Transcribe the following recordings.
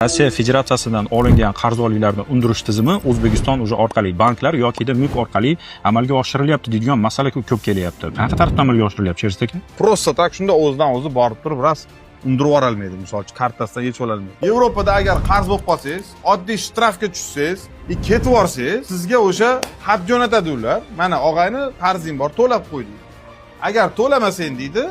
Rossiya Federatsiyasidan olingan qarzdorliklarni undirish tizimi O'zbekiston orqali banklar yoki MUK orqali amalga oshirilyapti deydigan masala ko'p kelyapti. Qanaqa tartibda amalga oshirilyapti, Sherist aka? Prosta tak shunda o'zidan o'zi borib turib ras undirib yuborolmaydi, masalan, kartasidan yechib ololmaydi. Yevropada agar qarz bo'lib qolsangiz, oddiy shtrafga tushsangiz, ketib borsangiz, sizga o'sha xat jo'natadi ular. Mana og'ayni qarzing bor, to'lab qo'y deydi. Agar to'lamasang deydi,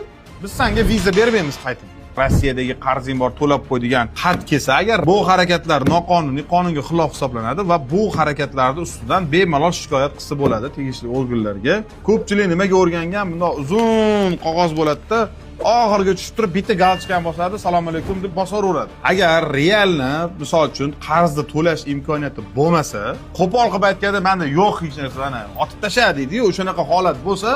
biz senga viza bermaymiz qaytib. Rossiyadagi qarzing bor, to'lab qo'y degan xat kelsa, agar bu harakatlar noqonuniy, qonunga xilof hisoblanadi va bu harakatlarning ustidan bemalol shikoyat qilsa bo'ladi tegishli organlarga. Ko'pchilik nimaga o'rgangan, bundoq uzun qog'oz bo'ladi-da, oxiriga tushib turib bitta galchkan bosadi, "Assalomu alaykum" deb bosaveradi. Agar realni, misol uchun, qarzni to'lash imkoniyati bo'lmasa, qo'pol qilib aytganda, mana yo'q hech narsa, mana otib tasha deydi-yu, o'shanaqa holat bo'lsa,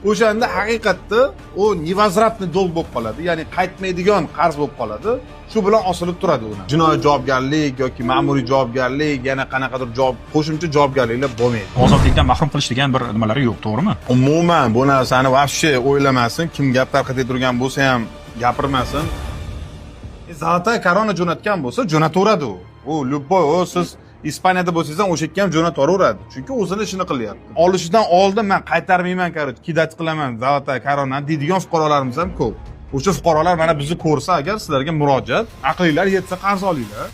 o'shanda haqiqatda u nevozratni dolg bo'lib qoladi, ya'ni qaytmaydigan qarz bo'lib qoladi. Shu bilan osilib turadi uni. Jinoiy javobgarlik yoki ma'muriy javobgarlik, yana qanaqadir qo'shimcha javobgarliklar bo'lmaydi. Ozodlikdan mahrum qilish degan bir nimalari yo'q, to'g'rimi? Umuman bu narsani вообще o'ylamasin, kim gap tarqatib turgan bo'lsa ham gapirmasin. Zalata korona jo'natgan bo'lsa, jo'nataveradi u. U любой, siz Ispaniyada bo'lsangiz ham o'sha yerga ham jo'nataveradi. Chunki o'zini ishini qilyapti. Olishidan oldin men qaytarmayman, короче, kidat qilaman, zalata korona deydigan fuqarolarimiz ham ko'p. O'sha fuqarolar mana bizni ko'rsa, agar sizlarga murojaat, aqlinglar yetsa qarz olinglar.